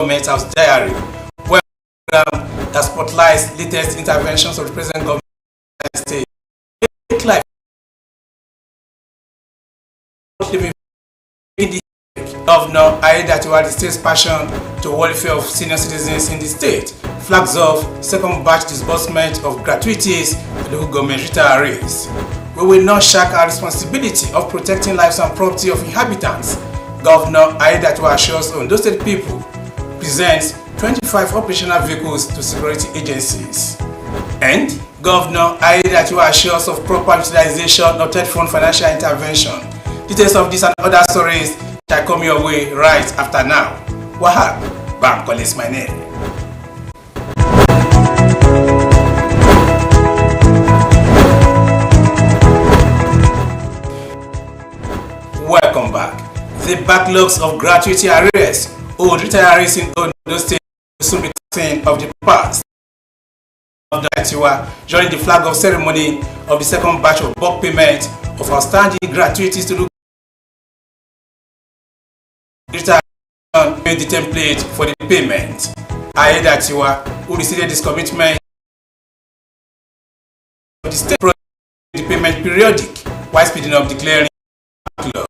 Government House Diary, where program that spotlights latest interventions of the present government of the state. Make life living in the Governor Aiyedatiwa, the state's passion to welfare of senior citizens in the state, flags off second batch disbursement of gratuities to local government retirees. We will not shirk our responsibility of protecting lives and property of inhabitants. Governor Aiyedatiwa assures Ondo State people presents 25 operational vehicles to security agencies. And Governor Aiyedatiwa assures of proper utilization of third fund financial intervention. Details of this and other stories shall come your way right after now. Wahab Bankole is my name. Welcome back. The backlogs of gratuity arrears owed retirees in Ondo State will soon be thing of the past. During the flag off ceremony of the second batch of bulk payment of outstanding gratuities to retirees made the template for the payment. Aiyedatiwa, who received this commitment of the state the payment periodic while speeding up declaring backlogs.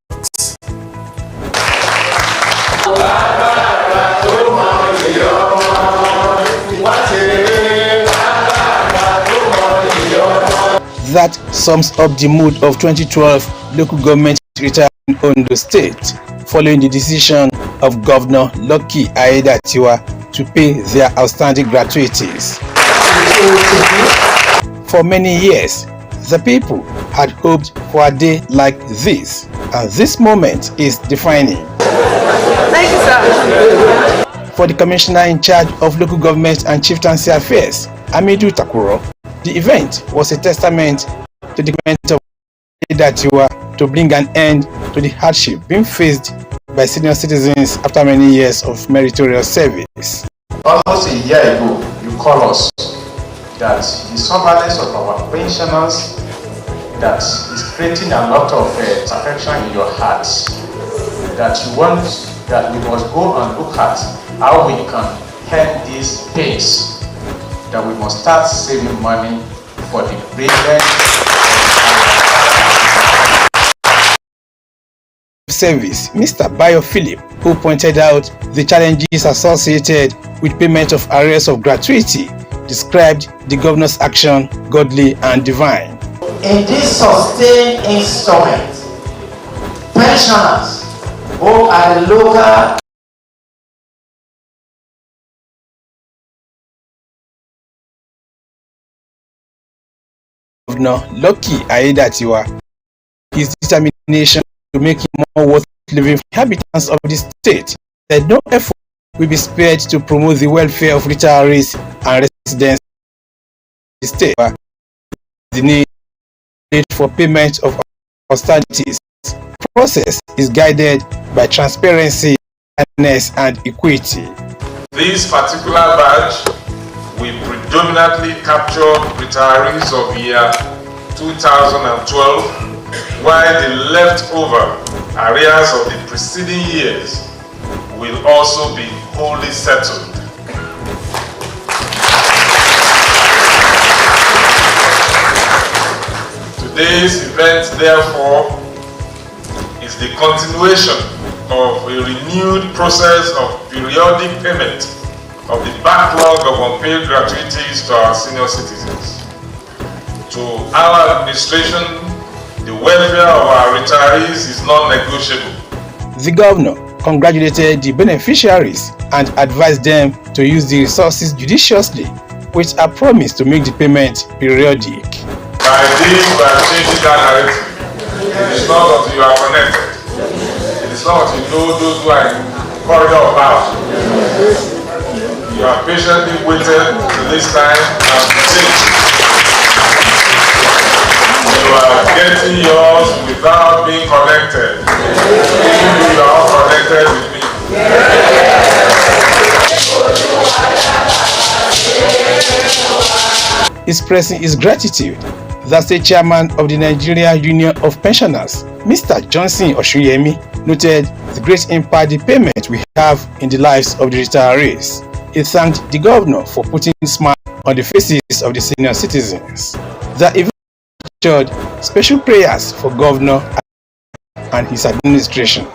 That sums up the mood of 2012 local government retired in Ondo State following the decision of Governor Lucky Aiyedatiwa to pay their outstanding gratuities. For many years, the people had hoped for a day like this, and this moment is defining. Thank you, sir. For the Commissioner in charge of local government and chieftaincy affairs, Amidu Takuro, the event was a testament to the government of Aiyedatiwa to bring an end to the hardship being faced by senior citizens after many years of meritorious service. Almost a year ago, you called us that the surveillance of our pensioners that is creating a lot of affection in your hearts, that you want that we must go and look at how we can help these pains, that we must start saving money for the brilliant service. Mr. Bayo Philip, who pointed out the challenges associated with payment of arrears of gratuity, described the governor's action godly and divine. In this sustained instrument, pensioners who are local Governor Lucky Aiyedatiwa, his determination to make it more worth living for inhabitants of the state, that no effort will be spared to promote the welfare of retirees and residents of the state. The need for payment of austerities process is guided by transparency, fairness, and equity. This particular badge will predominantly capture retirees of the year 2012, while the leftover arrears of the preceding years will also be wholly settled. Today's event, therefore, is the continuation of a renewed process of periodic payment of the backlog of unpaid gratuities to our senior citizens. To our administration, the welfare of our retirees is non-negotiable. The governor congratulated the beneficiaries and advised them to use the resources judiciously, with a promise to make the payment periodic. By this, we are changing that narrative. It is not until you are connected. It is not until you know those who are in the corridor of power. You have patiently waited to this time and changed. You are getting yours without being connected. Even if you are all connected with me. Expressing his gratitude, the state chairman of the Nigeria Union of Pensioners, Mr. Johnson Oshuyemi, noted the great impact the payment we have in the lives of the retirees. He thanked the governor for putting a smile on the faces of the senior citizens. The event featured special prayers for governor and his administration.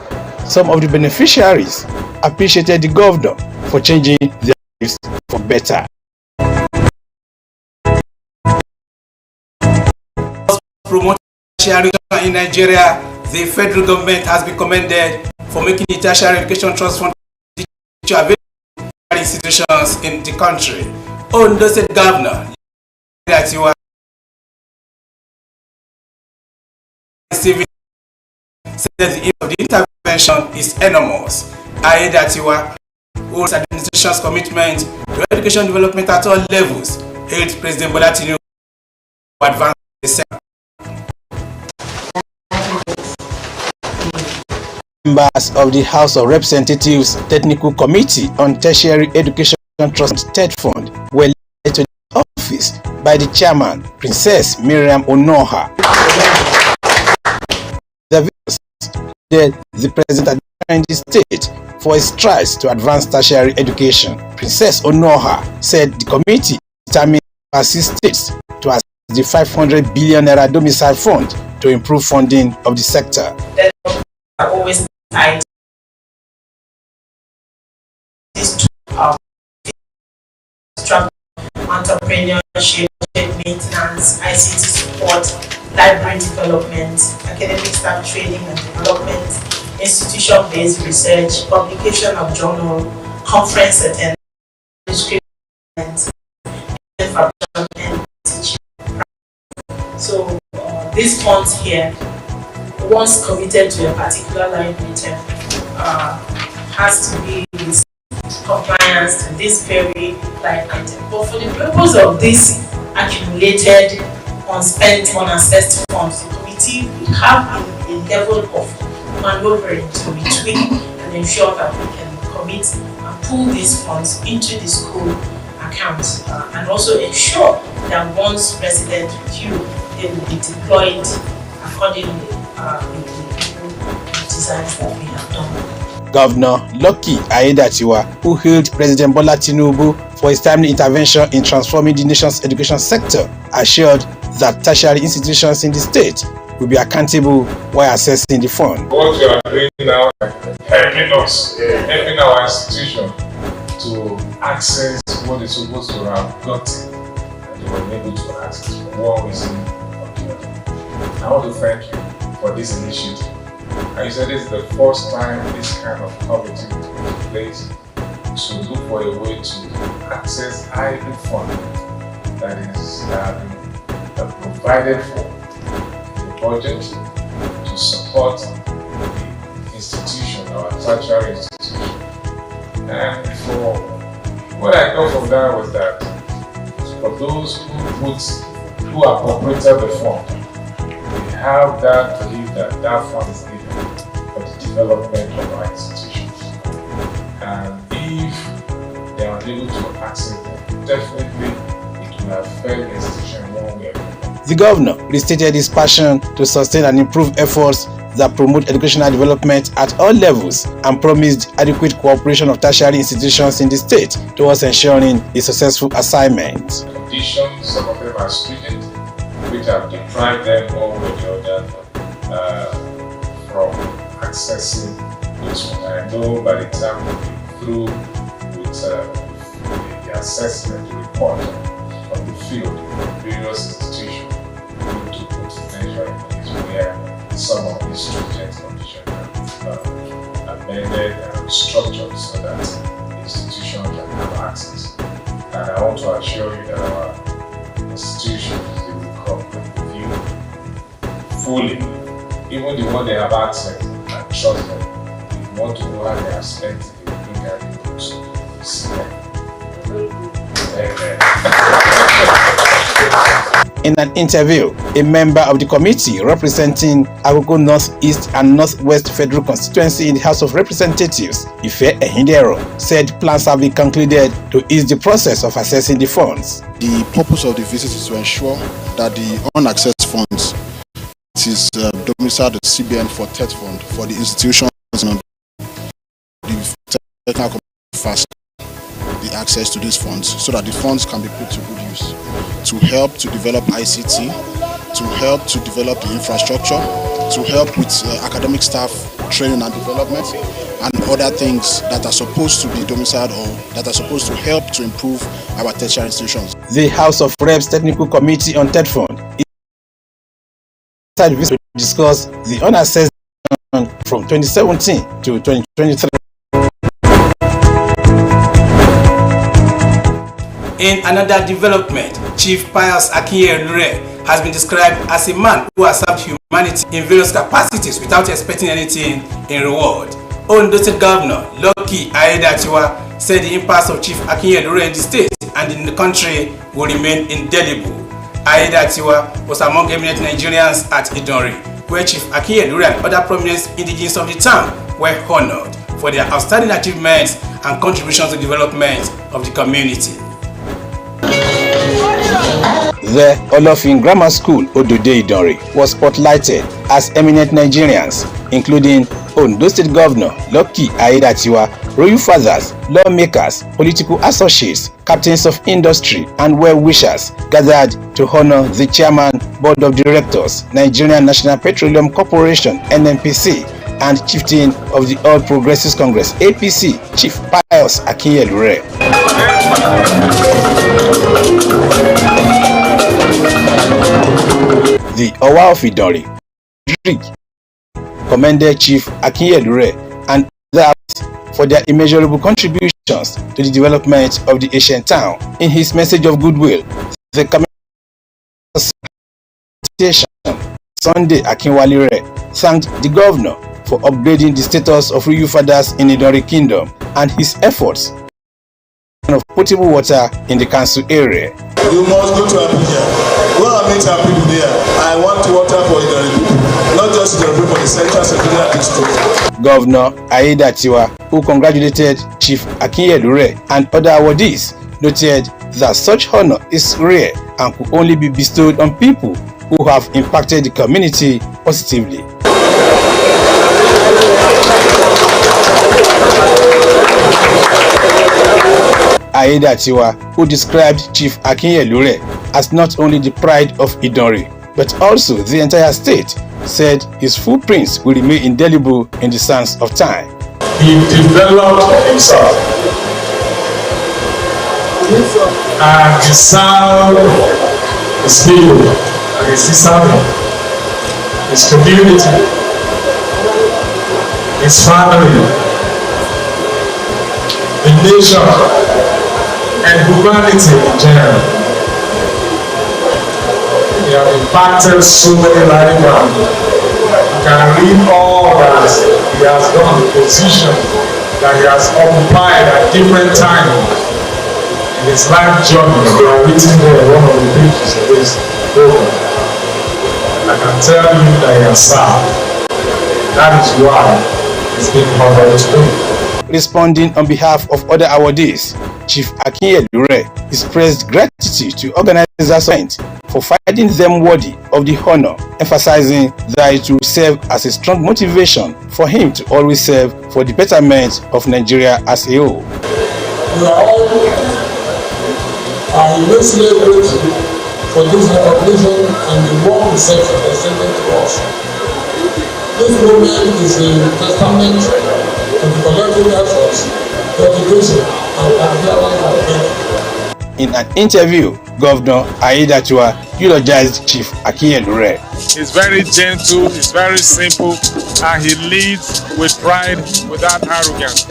Some of the beneficiaries appreciated the governor for changing their lives for better. Promoting tertiary education in Nigeria, the federal government has been commended for making the tertiary education trust fund available to institutions in the country. Ondo State Governor that you are said the intervention is enormous. Ayedatiwa holds administration's commitment to education development at all levels. Hailed President Bola Tinubu to advance the sector. Members of the House of Representatives Technical Committee on Tertiary Education Trust Third Fund were led to the office by the chairman, Princess Miriam Onoha. The president in the state for his strides to advance tertiary education. Princess Onoha said the committee determined to assist states to access the 500 billion naira domicile fund to improve funding of the sector. Are always tied this entrepreneurship, maintenance, ICT support, library development, academic staff training and development, institution-based research, publication of journal, conference attendance, manuscript, and teaching. So these funds here, once committed to a particular line item, has to be with compliance to this very line item. But for the purpose of this accumulated unspent, unassessed funds, the committee will have a level of maneuvering to retweak and ensure that we can commit and pull these funds into the school account and also ensure that once resident with you, they will be deployed accordingly with the designs that we have done. Governor Lucky Ayedatiwa, who hailed President Bola Tinubu for his timely intervention in transforming the nation's education sector, assured that tertiary institutions in the state will be accountable while assessing the fund. What you are doing now is helping us, helping our institution to access what they're supposed to have gotten and they were able to access for one reason or the other. I want to thank you for this initiative. And you said this is the first time this kind of committee will take place to look for a way to access idle funding that is provided for in the budget to support the institution, our tertiary institution. And for what I got from that was that for those who appropriated the fund, they have that belief that that fund is needed for the development of our institutions. And if they are able to access them, definitely it will affect the institution one way or another. The governor restated his passion to sustain and improve efforts that promote educational development at all levels and promised adequate cooperation of tertiary institutions in the state towards ensuring a successful assignment. Conditions, some of them are stringent, which have deprived them one way or the other from accessing this one. I know by the time we go through with the assessment report of the field of various institutions, we need to put measure in place where some of these stringent conditions are amended and structured so that the institution can have access. And I want to assure you that our institutions will cooperate with you fully, even the one they have access and trust them. If you want to know how they have spent it, they will bring out the books to see them. In an interview, a member of the committee representing Agogo North East and Northwest Federal Constituency in the House of Representatives, Ife Ehindero, said plans have been concluded to ease the process of assessing the funds. The purpose of the visit is to ensure that the unaccessed funds is domiciled at CBN for third fund for the institutions. The give technical fast the access to these funds so that the funds can be put to good use to help to develop ICT, to help to develop the infrastructure, to help with academic staff training and development, and other things that are supposed to be domiciled or that are supposed to help to improve our tertiary institutions. The House of Reps Technical Committee on TED Fund is to discuss the unassessed from 2017 to 2023. In another development, Chief Pius Akinyele has been described as a man who has served humanity in various capacities without expecting anything in reward. Ondo State Governor Lucky Aiyedatiwa said the impact of Chief Akinyele in the state and in the country will remain indelible. Aiyedatiwa was among eminent Nigerians at Idonri, where Chief Akinyele and other prominent indigenes of the town were honored for their outstanding achievements and contributions to the development of the community. The Olofin Grammar School, Odode Idonri, was spotlighted as eminent Nigerians, including Ondo State Governor Lucky Aiyedatiwa, royal fathers, lawmakers, political associates, captains of industry, and well-wishers gathered to honor the chairman, board of directors, Nigerian National Petroleum Corporation (NNPC), and chieftain of the All Progressives Congress (APC), Chief Pius Akinyele. The Owa of Idonri commended Chief Akinyele and others for their immeasurable contributions to the development of the ancient town. In his message of goodwill, the Association Sunday Akinwale thanked the governor for upgrading the status of royal fathers in Idonri Kingdom and his efforts of potable water in the council area. You must go to Abuja. Go and meet our people there. I want water for Idonri people, not just Idonri people, for the Central Secretariat District. Governor Aiyedatiwa, who congratulated Chief Akinyele and other awardees, noted that such honor is rare and could only be bestowed on people who have impacted the community positively. Aiyedatiwa, who described Chief Akinyele as not only the pride of Idonri, but also the entire state, said his footprints will remain indelible in the sands of time. He developed himself, and his sound, his people, and his family, his community, his family, the nation, and humanity in general. He has impacted so many lives. You can read all that he has done, the position that he has occupied at different times in his life journey. They are written there, one of the pages of this program. I can tell you that he has served. That is why he's being honored today. Responding on behalf of other awardees, Chief Akinyele expressed gratitude to organizers for finding them worthy of the honor, emphasizing that it will serve as a strong motivation for him to always serve for the betterment of Nigeria as a whole. We are all immensely grateful for this recognition and the warm reception extended to us. This moment is a testament to the collective efforts, dedication, and perseverance of people. In an interview, Governor Aiyedatiwa eulogized Chief Akinyele. He's very gentle, he's very simple, and he leads with pride without arrogance.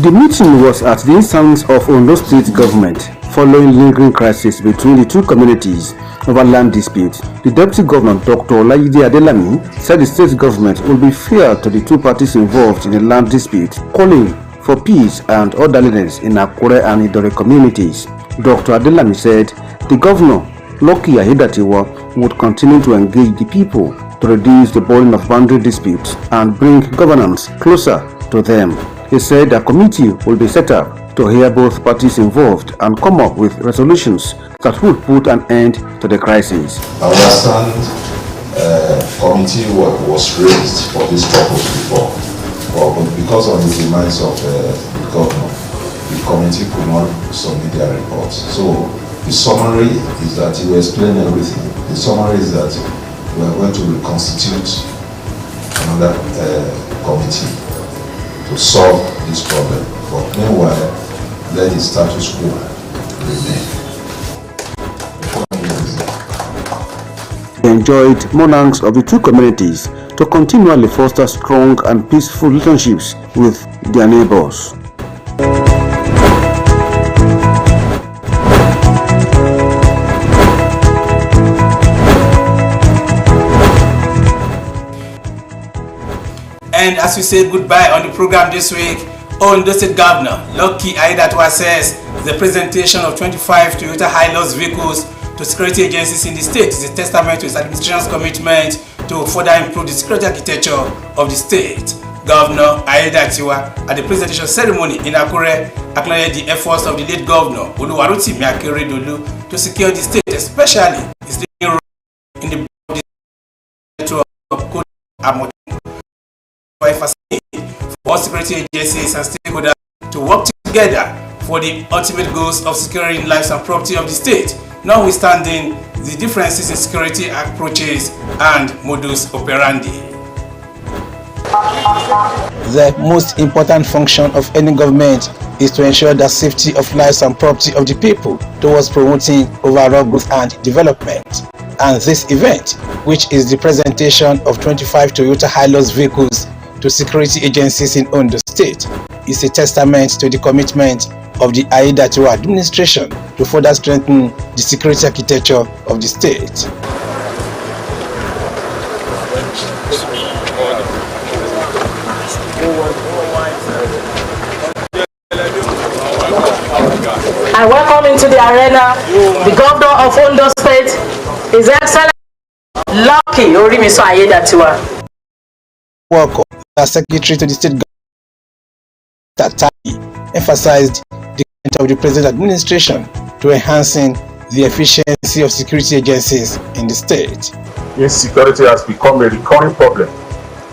The meeting was at the instance of Ondo State government following lingering crisis between the two communities over land dispute. The Deputy Governor, Dr. Olayide Adelami, said the state government will be fair to the two parties involved in the land dispute, calling for peace and orderliness in Akure and Idonri communities. Dr. Adelami said the governor, Lucky Aiyedatiwa, would continue to engage the people to reduce the burden of boundary disputes and bring governance closer to them. He said a committee will be set up to hear both parties involved and come up with resolutions that would put an end to the crisis. I understand committee was raised for this purpose before, but because of the demands of the governor, the committee could not submit their reports. So the summary is that you explain everything. The summary is that we are going to reconstitute another committee to solve this problem. But meanwhile, let the status quo remain. They enjoyed monarchs of the two communities to continually foster strong and peaceful relationships with their neighbors. And as we say goodbye on the program this week, Ondo State Governor Lucky Aiyedatiwa says the presentation of 25 Toyota Hilux vehicles to security agencies in the state is a testament to his administration's commitment to further improve the security architecture of the state. Governor Aiyedatiwa at the presentation ceremony in Akure acknowledged the efforts of the late governor Oluwarotimi Akeredolu to secure the state, especially his leading role in the network of code and for all security agencies and stakeholders to work together for the ultimate goals of securing lives and property of the state, notwithstanding the differences in security approaches and modus operandi. The most important function of any government is to ensure the safety of lives and property of the people towards promoting overall growth and development. And this event, which is the presentation of 25 Toyota Hilux vehicles to security agencies in Ondo State, is a testament to the commitment of the Aiyedatiwa administration to further strengthen the security architecture of the state. I welcome into the arena the governor of Ondo State, His Excellency Lucky Orimiso Aiyedatiwa. Welcome. The Secretary to the State Government emphasized the commitment of the present administration to enhancing the efficiency of security agencies in the state. Insecurity has become a recurring problem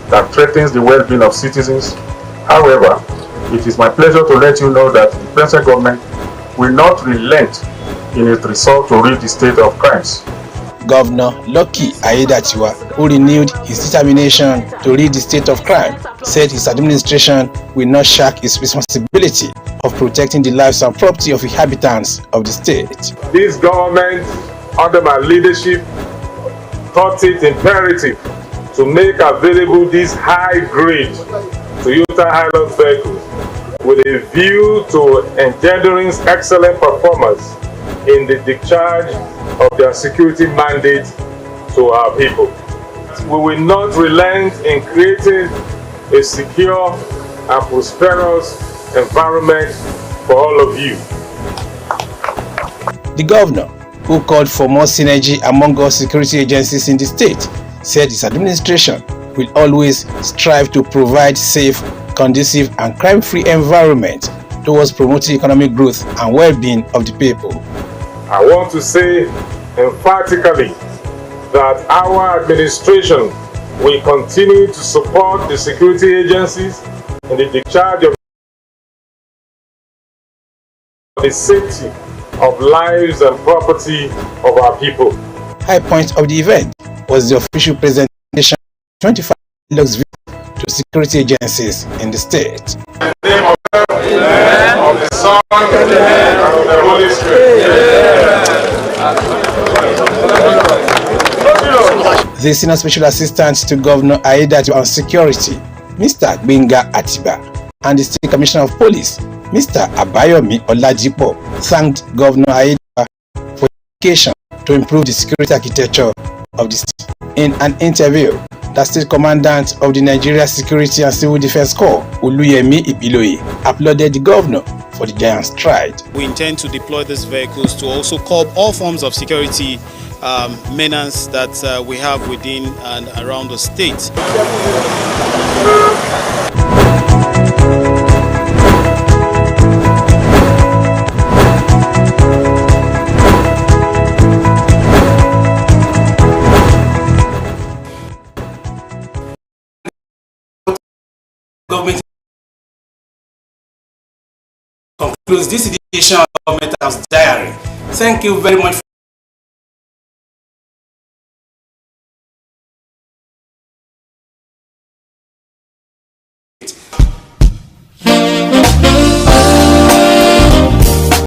that threatens the well-being of citizens. However, it is my pleasure to let you know that the present government will not relent in its resolve to rid the state of crimes. Governor Lucky Aiyedatiwa, who renewed his determination to rid the state of crime, said his administration will not shirk its responsibility of protecting the lives and property of the inhabitants of the state. This government, under my leadership, thought it imperative to make available these high-grade Toyota Hilux vehicles with a view to engendering excellent performance in the discharge of their security mandate to our people. We will not relent in creating a secure and prosperous environment for all of you. The governor, who called for more synergy among all security agencies in the state, said his administration will always strive to provide safe, conducive and crime-free environment towards promoting economic growth and well-being of the people. I want to say emphatically that our administration will continue to support the security agencies in the discharge of the safety of lives and property of our people. High point of the event was the official presentation of 25 Hilux vehicles to security agencies in the state. In the name of the Son, and of the Holy Spirit. The Senior Special Assistant to Governor Aiyedatiwa on Security, Mr. Gbenga Atiba, and the State Commissioner of Police, Mr. Abayomi Olajipo, thanked Governor Aiyedatiwa for dedication to improve the security architecture of the state. In an interview, the State Commandant of the Nigeria Security and Civil Defense Corps, Oluyemi Ibiloye, applauded the governor for the giant stride. We intend to deploy these vehicles to also curb all forms of security menace that we have within and around the state. government concludes this edition of Government House Diary. Thank you very much